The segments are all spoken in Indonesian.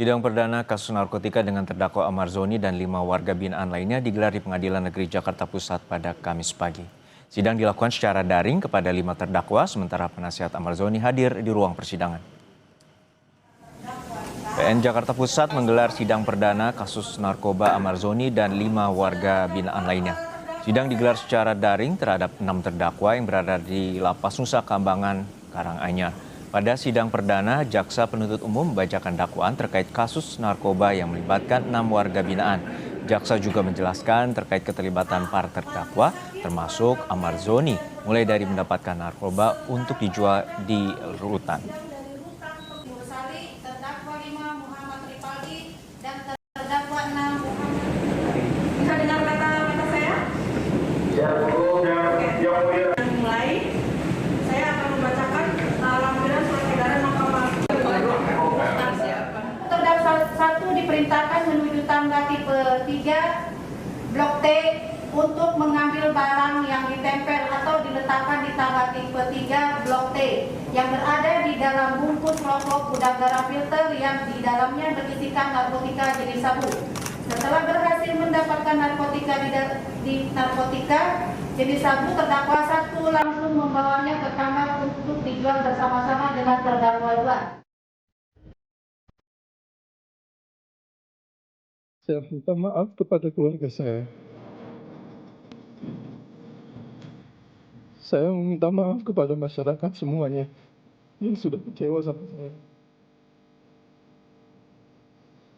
Sidang perdana kasus narkotika dengan terdakwa Amar Zoni dan 5 warga binaan lainnya digelar di Pengadilan Negeri Jakarta Pusat pada Kamis pagi. Sidang dilakukan secara daring kepada 5 terdakwa, sementara penasihat Amar Zoni hadir di ruang persidangan. PN Jakarta Pusat menggelar sidang perdana kasus narkoba Amar Zoni dan 5 warga binaan lainnya. Sidang digelar secara daring terhadap 6 terdakwa yang berada di Lapas Nusa Kambangan, Karanganyar. Pada sidang perdana, jaksa penuntut umum membacakan dakwaan terkait kasus narkoba yang melibatkan 6 warga binaan. Jaksa juga menjelaskan terkait keterlibatan para terdakwa, termasuk Amar Zoni, mulai dari mendapatkan narkoba untuk dijual di rutan. Diperintahkan menuju tangga tipe 3 Blok T untuk mengambil barang yang ditempel atau diletakkan di tangga tipe 3 Blok T yang berada di dalam bungkus rokok udara filter yang di dalamnya berisikan narkotika jenis sabu. Setelah berhasil mendapatkan narkotika jenis sabu, terdakwa 1 langsung membawanya ke kamar untuk dijual bersama-sama dengan terdakwa 2. Saya minta maaf kepada keluarga saya. Saya meminta maaf kepada masyarakat semuanya yang sudah kecewa sama saya.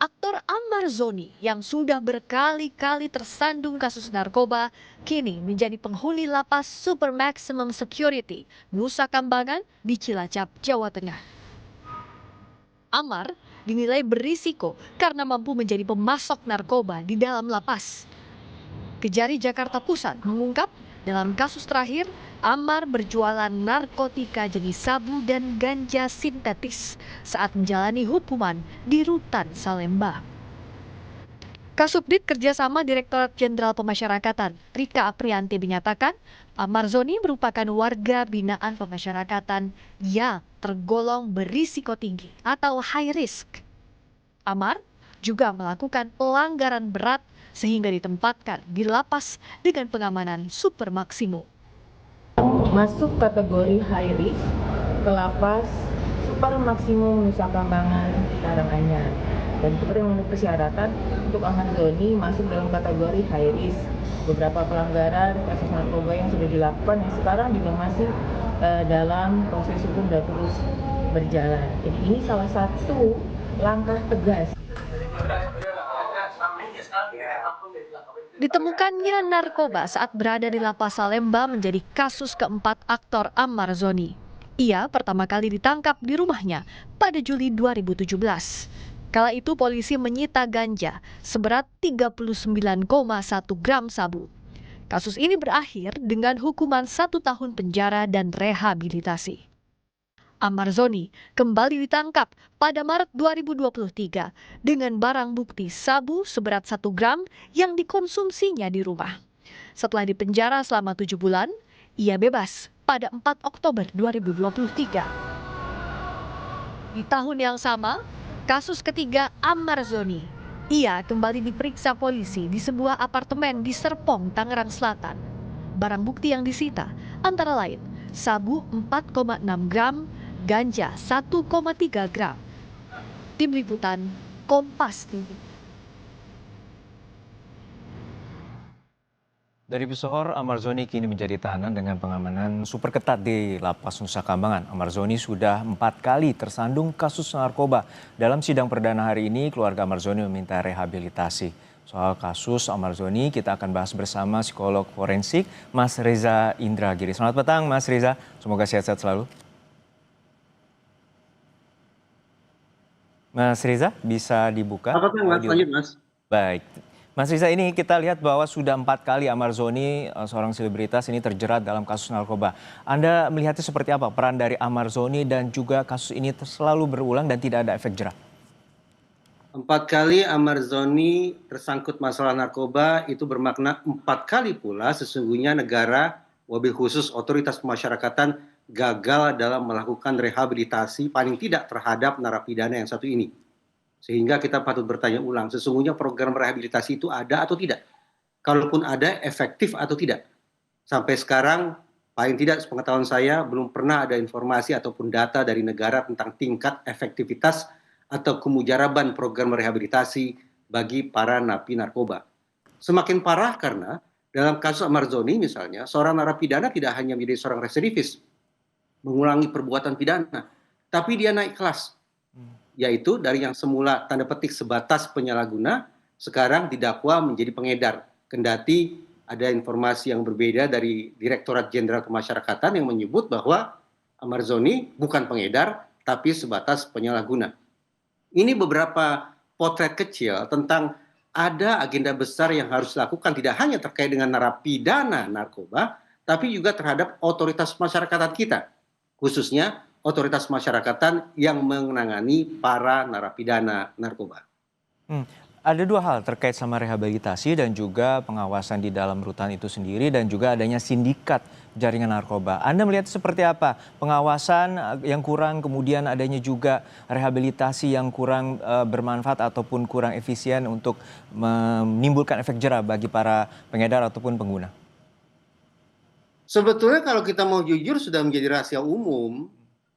Aktor Amar Zoni yang sudah berkali-kali tersandung kasus narkoba kini menjadi penghuni lapas Super Maximum Security Nusa Kambangan di Cilacap, Jawa Tengah. Amar dinilai berisiko karena mampu menjadi pemasok narkoba di dalam lapas. Kejari Jakarta Pusat mengungkap dalam kasus terakhir, Amar berjualan narkotika jenis sabu dan ganja sintetis saat menjalani hukuman di rutan Salemba. Kasubdit Kerjasama Direktorat Jenderal Pemasyarakatan, Rika Aprianti menyatakan, Amar Zoni merupakan warga binaan pemasyarakatan yang tergolong berisiko tinggi atau high risk. Amar juga melakukan pelanggaran berat sehingga ditempatkan di lapas dengan pengamanan super maksimum. Masuk kategori high risk ke lapas super maksimum Nusa Kambangan, Karanganyar. Dan seperti memenuhi persyaratan untuk Amar Zoni masuk dalam kategori high risk. Beberapa pelanggaran kasus narkoba yang sudah dilakukan yang sekarang juga masih dalam proses hukum dan terus berjalan. Jadi ini salah satu langkah tegas. Ditemukannya narkoba saat berada di Lapas Salemba menjadi kasus keempat aktor Amar Zoni. Ia pertama kali ditangkap di rumahnya pada Juli 2017. Kala itu polisi menyita ganja seberat 39,1 gram sabu. Kasus ini berakhir dengan hukuman 1 tahun penjara dan rehabilitasi. Amar Zoni kembali ditangkap pada Maret 2023 dengan barang bukti sabu seberat 1 gram yang dikonsumsinya di rumah. Setelah dipenjara selama 7 bulan, ia bebas pada 4 Oktober 2023. Di tahun yang sama, kasus ketiga Amar Zoni. Ia kembali diperiksa polisi di sebuah apartemen di Serpong, Tangerang Selatan. Barang bukti yang disita antara lain sabu 4,6 gram, ganja 1,3 gram. Tim Liputan, Kompas TV. Dari Pesohor, Amar Zoni kini menjadi tahanan dengan pengamanan super ketat di Lapas Nusa Kambangan. Amar Zoni sudah 4 kali tersandung kasus narkoba. Dalam sidang perdana hari ini, keluarga Amar Zoni meminta rehabilitasi. Soal kasus Amar Zoni, kita akan bahas bersama psikolog forensik Mas Reza Indragiri. Selamat petang Mas Reza, semoga sehat-sehat selalu. Mas Reza, bisa dibuka? Apa Mas? Lanjut Mas. Baik. Mas Riza, ini kita lihat bahwa sudah 4 kali Amar Zoni, seorang selebritas ini terjerat dalam kasus narkoba. Anda melihatnya seperti apa peran dari Amar Zoni dan juga kasus ini selalu berulang dan tidak ada efek jerak? 4 kali Amar Zoni tersangkut masalah narkoba itu bermakna 4 kali pula sesungguhnya negara, wabil khusus otoritas pemasyarakatan gagal dalam melakukan rehabilitasi paling tidak terhadap narapidana yang satu ini. Sehingga kita patut bertanya ulang, sesungguhnya program rehabilitasi itu ada atau tidak? Kalaupun ada, efektif atau tidak? Sampai sekarang, paling tidak sepengetahuan saya, belum pernah ada informasi ataupun data dari negara tentang tingkat efektivitas atau kemujaraban program rehabilitasi bagi para napi narkoba. Semakin parah karena dalam kasus Amarzoni misalnya, seorang narapidana tidak hanya menjadi seorang residivis, mengulangi perbuatan pidana, tapi dia naik kelas, yaitu dari yang semula tanda petik sebatas penyalahguna, sekarang didakwa menjadi pengedar. Kendati ada informasi yang berbeda dari Direktorat Jenderal Pemasyarakatan yang menyebut bahwa Amarzoni bukan pengedar, tapi sebatas penyalahguna. Ini beberapa potret kecil tentang ada agenda besar yang harus dilakukan, tidak hanya terkait dengan narapidana narkoba, tapi juga terhadap otoritas masyarakatan kita, khususnya otoritas masyarakatan yang menangani para narapidana narkoba. Ada dua hal terkait sama rehabilitasi dan juga pengawasan di dalam rutan itu sendiri dan juga adanya sindikat jaringan narkoba. Anda melihat seperti apa? Pengawasan yang kurang, kemudian adanya juga rehabilitasi yang kurang bermanfaat ataupun kurang efisien untuk menimbulkan efek jera bagi para pengedar ataupun pengguna. Sebetulnya kalau kita mau jujur sudah menjadi rahasia umum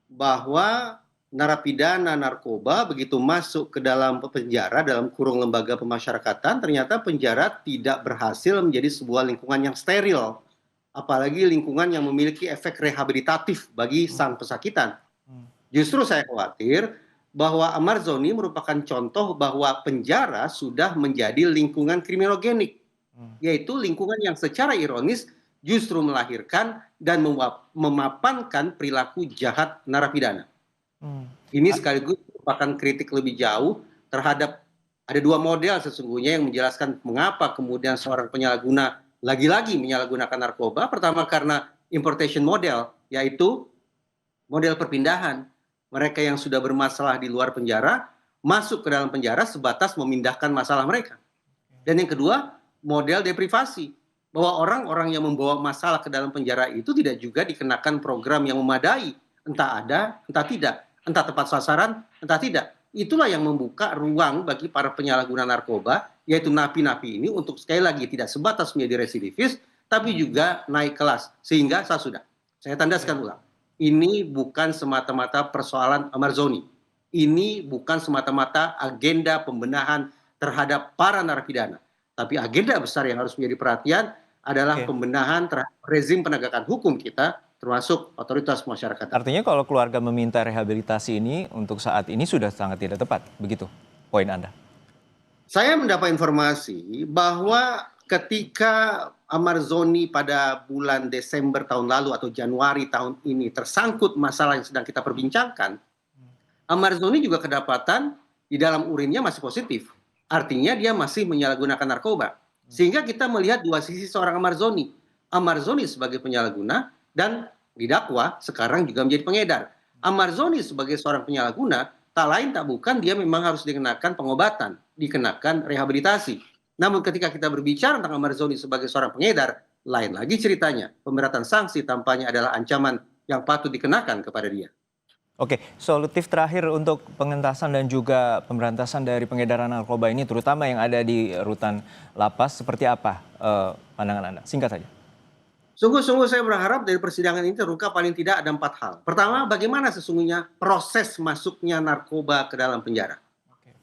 bahwa narapidana narkoba begitu masuk ke dalam penjara, dalam kurung lembaga pemasyarakatan, ternyata penjara tidak berhasil menjadi sebuah lingkungan yang steril. Apalagi lingkungan yang memiliki efek rehabilitatif bagi sang pesakitan. Justru saya khawatir bahwa Amarzoni merupakan contoh bahwa penjara sudah menjadi lingkungan kriminogenik. Yaitu lingkungan yang secara ironis justru melahirkan dan memapankan perilaku jahat narapidana. Ini sekaligus merupakan kritik lebih jauh terhadap ada dua model sesungguhnya yang menjelaskan mengapa kemudian seorang penyalahguna lagi-lagi menyalahgunakan narkoba. Pertama karena importation model, yaitu model perpindahan. Mereka yang sudah bermasalah di luar penjara masuk ke dalam penjara sebatas memindahkan masalah mereka. Dan yang kedua, model deprivasi, bahwa orang-orang yang membawa masalah ke dalam penjara itu tidak juga dikenakan program yang memadai, entah ada, entah tidak, entah tepat sasaran, entah tidak. Itulah yang membuka ruang bagi para penyalahguna narkoba, yaitu napi-napi ini untuk sekali lagi tidak sebatas menjadi residivis, tapi juga naik kelas. Sehingga saya tandaskan ulang, ini bukan semata-mata persoalan Amarzoni. Ini bukan semata-mata agenda pembenahan terhadap para narapidana. Tapi agenda besar yang harus menjadi perhatian adalah pembenahan terhadap rezim penegakan hukum kita, termasuk otoritas masyarakat. Artinya kalau keluarga meminta rehabilitasi ini untuk saat ini sudah sangat tidak tepat, begitu poin Anda? Saya mendapat informasi bahwa ketika Amarzoni pada bulan Desember tahun lalu atau Januari tahun ini tersangkut masalah yang sedang kita perbincangkan, Amarzoni juga kedapatan di dalam urinnya masih positif. Artinya dia masih menyalahgunakan narkoba. Sehingga kita melihat dua sisi seorang Amarzoni. Amarzoni sebagai penyalahguna dan didakwa sekarang juga menjadi pengedar. Amarzoni sebagai seorang penyalahguna, tak lain tak bukan dia memang harus dikenakan pengobatan, dikenakan rehabilitasi. Namun ketika kita berbicara tentang Amarzoni sebagai seorang pengedar, lain lagi ceritanya. Pemberatan sanksi tampaknya adalah ancaman yang patut dikenakan kepada dia. Oke, solutif terakhir untuk pengentasan dan juga pemberantasan dari pengedaran narkoba ini, terutama yang ada di rutan lapas, seperti apa pandangan Anda? Singkat saja. Sungguh-sungguh saya berharap dari persidangan ini terungkap paling tidak ada 4 hal. Pertama, bagaimana sesungguhnya proses masuknya narkoba ke dalam penjara.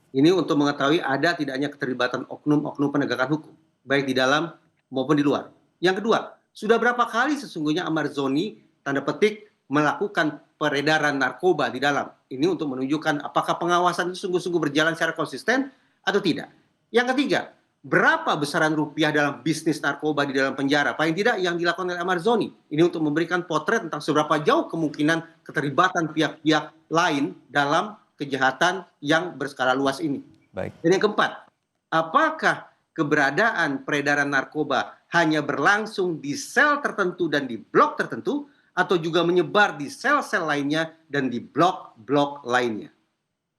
Ini untuk mengetahui ada tidaknya keterlibatan oknum-oknum penegakan hukum, baik di dalam maupun di luar. Yang kedua, sudah berapa kali sesungguhnya Amarzoni, tanda petik, melakukan peredaran narkoba di dalam. Ini untuk menunjukkan apakah pengawasan itu sungguh-sungguh berjalan secara konsisten atau tidak. Yang ketiga, berapa besaran rupiah dalam bisnis narkoba di dalam penjara? Paling tidak yang dilakukan oleh Amarzoni. Ini untuk memberikan potret tentang seberapa jauh kemungkinan keterlibatan pihak-pihak lain dalam kejahatan yang berskala luas ini. Baik. Dan yang keempat, apakah keberadaan peredaran narkoba hanya berlangsung di sel tertentu dan di blok tertentu, atau juga menyebar di sel-sel lainnya dan di blok-blok lainnya?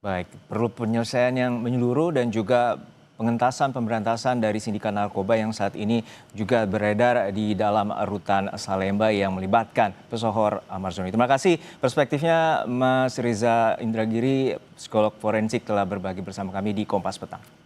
Baik, perlu penyelesaian yang menyeluruh dan juga pengentasan pemberantasan dari sindikat narkoba yang saat ini juga beredar di dalam rutan Salemba yang melibatkan pesohor Amarzoni. Terima kasih perspektifnya Mas Riza Indragiri, psikolog forensik telah berbagi bersama kami di Kompas Petang.